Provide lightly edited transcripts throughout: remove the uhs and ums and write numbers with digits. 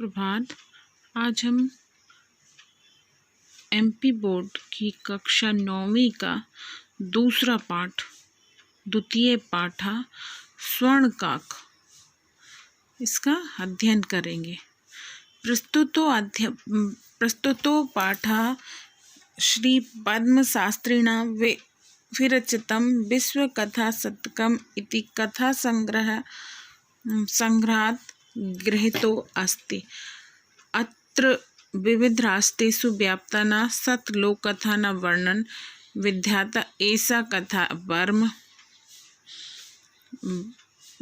सुप्रभात। आज हम एमपी बोर्ड की कक्षा 9वीं का दूसरा पाठ द्वितीय पाठा स्वर्णकाक इसका अध्ययन करेंगे। प्रस्तुतो पाठः श्री पद्मशास्त्रिणा विरचितं विश्वकथाशतकम् इति कथासंग्रहात् गृहीतो अस्ति। अत्र विविधराष्ट्रेषु व्याप्तानां शतलोककथानां वर्णनं विद्यते। एषा कथा बर्मा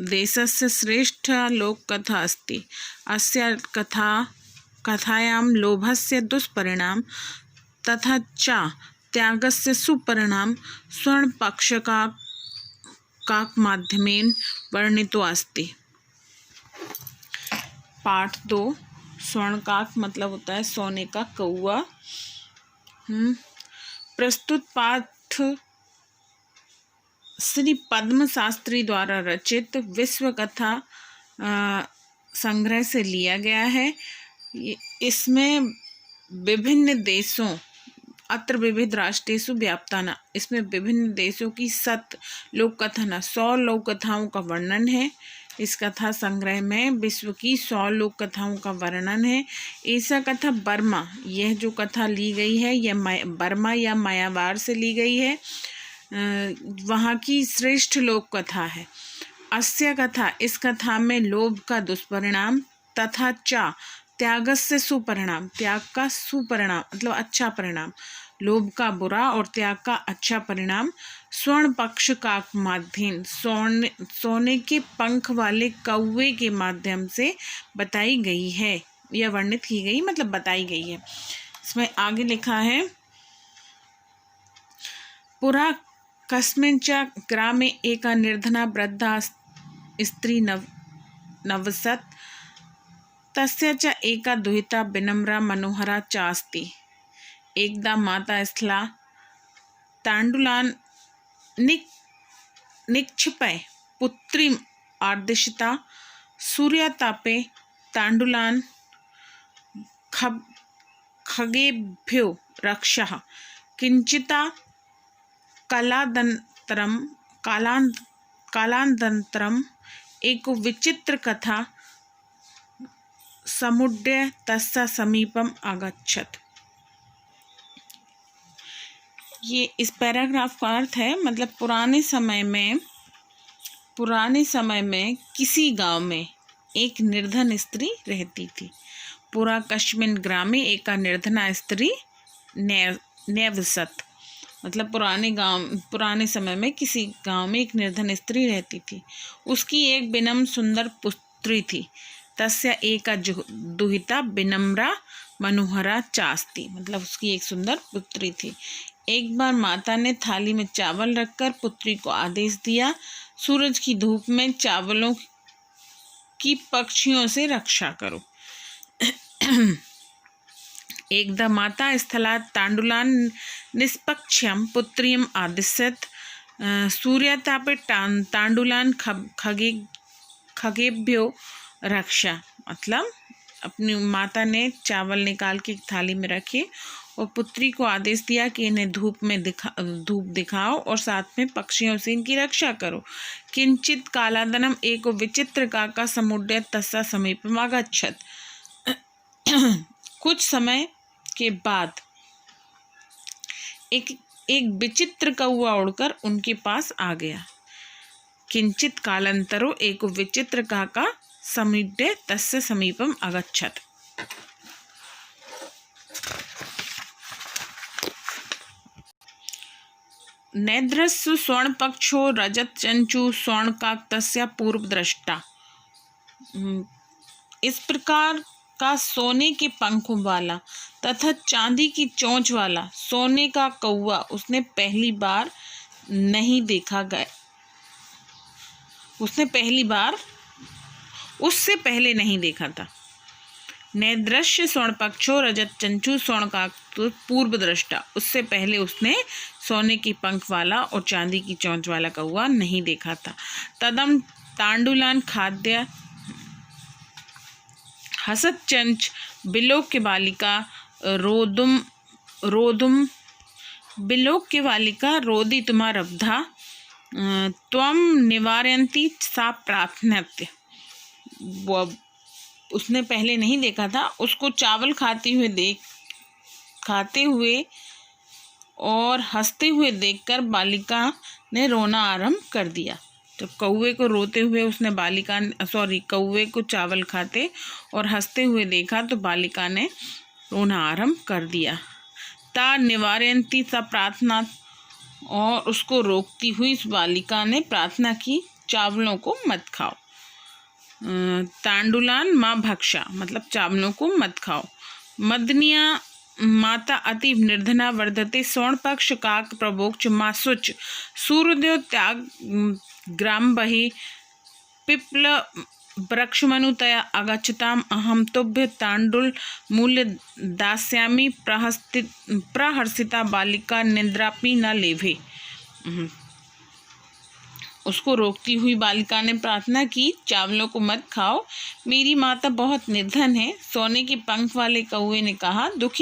देशस्य श्रेष्ठा लोककथा अस्ति। अस्या कथायां लोभस्य दुष्परिणामं तथा च त्यागस्य सुपरिणामं स्वर्णकाकमाध्यमेन वर्णितो अस्ति। पाठ 2 स्वर्णकाक मतलब होता है सोने का कौवा। प्रस्तुत पाठ श्री पद्मशास्त्री द्वारा रचित विश्व कथा संग्रह से लिया गया है। इसमें विभिन्न देशों अत्र विविध राष्ट्रेषु व्याप्ताना इसमें विभिन्न देशों की 100 लोक कथाओं का वर्णन है। इस कथा संग्रह में विश्व की 100 लोक कथाओं का वर्णन है। ऐसा कथा बर्मा, यह जो कथा ली गई है यह बर्मा या म्यांमार से ली गई है। वहाँ की श्रेष्ठ लोक कथा है। अस्या कथा, इस कथा में लोभ का दुष्परिणाम तथा च त्यागस्य सुपरिणाम, त्याग का सुपरिणाम मतलब अच्छा परिणाम, लोभ का बुरा और त्याग का अच्छा परिणाम स्वर्ण पक्ष काक माध्यम सोने के पंख वाले कौवे के माध्यम से बताई गई है या वर्णित की गई मतलब बताई गई है। इसमें आगे लिखा है, पुरा कस्मिंच ग्रामे एका निर्धना वृद्धा स्त्री नवसत तस्य च एका दुहिता विनम्रा मनोहरा चास्ति। एकदा माता स्थला तांडुलान निक्षिप्य पुत्रीम् आदिशिता सूर्यातापे तांडुलान खगेभ्यो रक्षः। किंचिता कालानन्तरम् एको विचित्र कथा समुद्य तस्य समीपम आगच्छत। ये इस पैराग्राफ का अर्थ है मतलब पुराने समय में किसी गांव में एक निर्धन स्त्री रहती थी। पुरा कस्मिन् ग्रामे एका निर्धना स्त्री नवसत मतलब पुराने समय में किसी गांव में एक निर्धन स्त्री रहती थी। उसकी एक विनम्र सुंदर पुत्री थी। तस्य एका दुहिता विनम्रा मनोहरा चास्ति मतलब उसकी एक सुंदर पुत्री थी। एक बार माता ने थाली में चावल रखकर पुत्री को आदेश दिया, सूरज की धूप में चावलों की पक्षियों से रक्षा करो। एकदा माता स्थलात् तांडुलान निष्पक्ष्यं पुत्रीम् आदिशत सूर्यातापे तांडुलान खगेभ्यो रक्षा मतलब अपनी माता ने चावल निकाल के थाली में रखे और पुत्री को आदेश दिया कि इन्हें धूप दिखाओ और साथ में पक्षियों से इनकी रक्षा करो। किंचित कालादनम एको विचित्र काका समुद्य तस्सा समीपम आगच्छत। कुछ समय के बाद एक विचित्र कौवा उड़कर उनके पास आ गया। किंचित कालांतरो एको विचित्र काका समुद्य तस्य समीपम आगच्छत। नैद्रस्सु स्वर्णपक्षो रजत चंचु स्वर्णकाक तस्य पूर्व दृष्टा। इस प्रकार का सोने के पंखों वाला तथा चांदी की चोंच वाला सोने का कौवा उसने पहली बार नहीं देखा गया, उससे पहले नहीं देखा था। नैदृश्य स्वर्णपक्षो रजत चंचु स्वर्णकाक पूर्व दृष्टा, उससे पहले उसने सोने की पंख वाला और चांदी की चोंच वाला कौवा नहीं देखा था। तदम तांडुलान हसत चंच बिलोक्य बालिका रोदुम बिलोक्य बालिका रोदितुमारब्धा त्वं निवारयन्ति सा प्रार्थन्यते। उसने पहले नहीं देखा था, उसको चावल खाते हुए और हंसते हुए देखकर बालिका ने रोना आरंभ कर दिया। तो कौवे को रोते हुए उसने कौवे को चावल खाते और हंसते हुए देखा तो बालिका ने रोना आरंभ कर दिया। ता निवारयन्ति सा प्रार्थना, और उसको रोकती हुई इस बालिका ने प्रार्थना की, चावलों को मत खाओ। तांडुलान माँ भक्षा, मतलब चावलों को मत खाओ। मदनिया माता अति निर्धना वर्धते, स्वर्ण पक्ष काक प्रभोक्ष मासुच, सूर्योदय त्याग ग्राम बहि, पिप्ल वृक्षमनुतया अगच्छताम, अहम तुभ्य तांडुल मूल्य दास्यामि, प्रहर्षिता बालिका निद्रापि न लेभे। उसको रोकती हुई बालिका ने प्रार्थना की, चावलों को मत खाओ, मेरी माता बहुत निर्धन है। सोने के पंख वाले कौवे ने कहा, दुख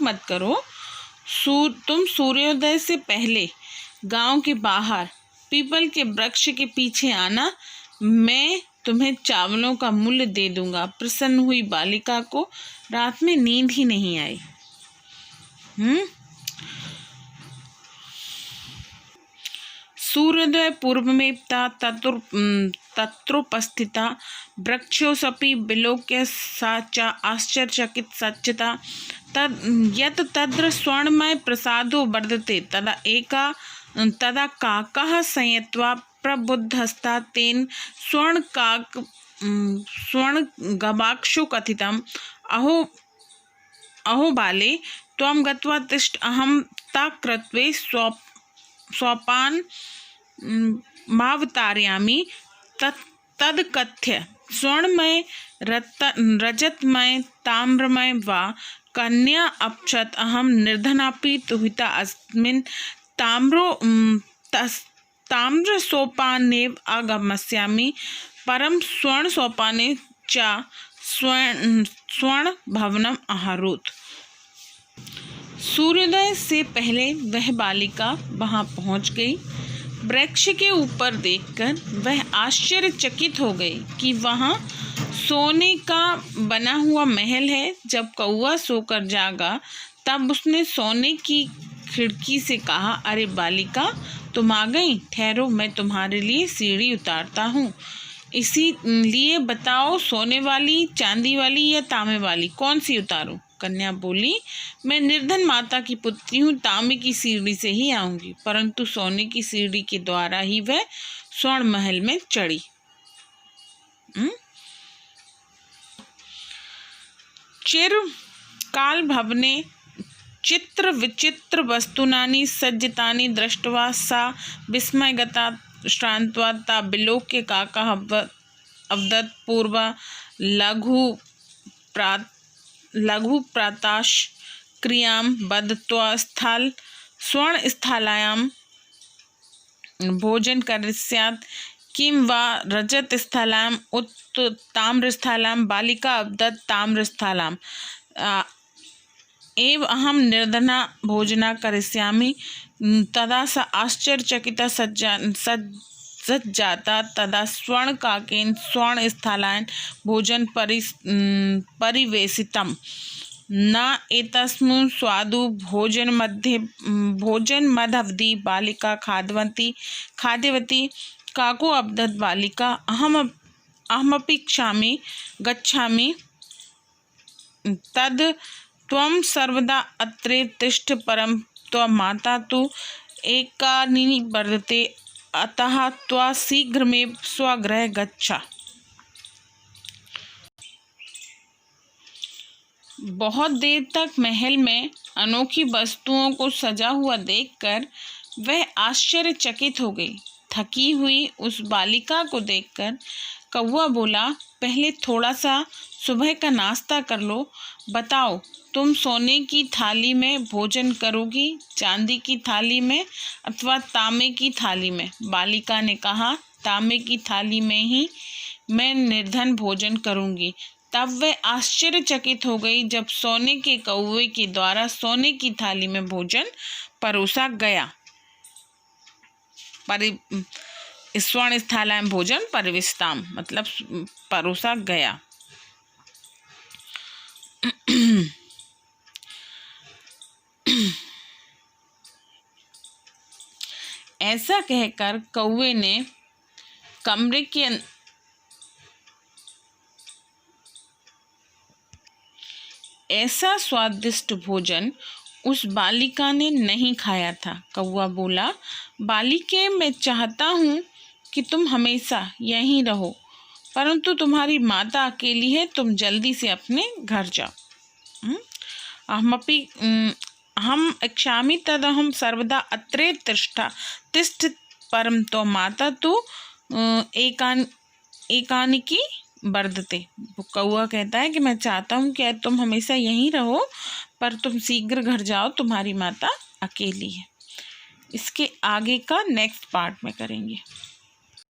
मत करो, तुम सूर्योदय से पहले गांव के बाहर पीपल के वृक्ष के पीछे आना, मैं तुम्हें चावलों का मूल्य दे दूंगा। प्रसन्न हुई बालिका को रात में नींद ही नहीं आई। सूर्योदय पूर्व में तत्रोपस्थिता वृक्षोऽपि विलोक्य सा च आश्चर्यचकित सच्चता, यत् तत्र स्वर्णमय प्रसादो वर्धते, तदा काकः संयत्वा प्रबुद्धस्ता तेन स्वर्ण गवाक्षो कथितम्, अहो बाले, त्वं गत्वा तिष्ठ, अहं ताकृत्वे स्वपान मावतारयामि। तदकथ्य स्वर्णमय रजतमय ताम्रमय वा कन्या अपशत, अहम निर्धनापि तुहिता अस्मिन् ताम्रसोपानेव आगमस्यामि, परम स्वर्णसोपाने च स्वर्णभवनम आहारोत्। सूर्योदय से पहले वह बालिका वहां पहुंच गई। वृक्ष के ऊपर देखकर वह आश्चर्यचकित हो गई कि वहां सोने का बना हुआ महल है। जब कौवा सोकर जागा तब उसने सोने की खिड़की से कहा, अरे बालिका, तुम आ गई, ठहरो, मैं तुम्हारे लिए सीढ़ी उतारता हूँ। इसीलिए बताओ, सोने वाली, चांदी वाली या तांबे वाली, कौन सी उतारूं? कन्या बोली, मैं निर्धन माता की पुत्री हूँ, तांबे की सीढ़ी से ही आऊंगी। परंतु सोने की सीढ़ी के द्वारा ही वह स्वर्ण महल में चढ़ी। चिर काल भवने चित्र विचित्र वस्तुनानि सज्जितानि दृष्ट्वा सा विस्मयगता श्रान्त्वा ता विलोक्य काकः अवदत् पूर्व लघु प्राताश क्रियां बद्धत्वा स्थल स्वर्ण स्थालायां भोजन करिष्यात्, किं वा रजत स्थलायां उत ताम्र स्थलायां, बालिका अवदत् ताम्र स्थलायां एव अहम निर्धना भोजना करिष्यामि। तदा स आश्चर्यचकिता सज्जाता, तदा स्वर्ण काकेन स्वर्ण स्थालायन भोजन परिवेशितम्, न एतस्मिन् स्वादु भोजन मदवधि बालिका खाद्यवती। काको अवदत् बालिका, अहमपि गच्छामि, तद त्वं सर्वदा अत्रे तिष्ठ, परं त्वं माता तु एकाकिनी वर्धते, अतः त्वा शीघ्रमेव स्वगृह गच्छ। बहुत देर तक महल में अनोखी वस्तुओं को सजा हुआ देखकर वह आश्चर्यचकित हो गई। थकी हुई उस बालिका को देखकर कौवा बोला, पहले थोड़ा सा सुबह का नाश्ता कर लो। बताओ, तुम सोने की थाली में भोजन करोगी, चांदी की थाली में अथवा तांबे की थाली में? बालिका ने कहा, तांबे की थाली में ही मैं निर्धन भोजन करूंगी। तब वह आश्चर्यचकित हो गई जब सोने के कौवे के द्वारा सोने की थाली में भोजन परोसा गया। स्वर्णस्थालायां भोजन परिवेशिताम मतलब परोसा गया। ऐसा कहकर कौवे ने कमरे के ऐसा स्वादिष्ट भोजन उस बालिका ने नहीं खाया था। कौवा बोला, बालिके, मैं चाहता हूँ कि तुम हमेशा यहीं रहो, परंतु तुम्हारी माता अकेली है, तुम जल्दी से अपने घर जाओ। हम इच्छामि तदहं सर्वदा अत्रे तिष्ठ परम तो माता तो एकानिकी वर्धते। कौवा कहता है कि मैं चाहता हूँ कि तुम हमेशा यहीं रहो, पर तुम शीघ्र घर जाओ, तुम्हारी माता अकेली है। इसके आगे का नेक्स्ट पार्ट में करेंगे।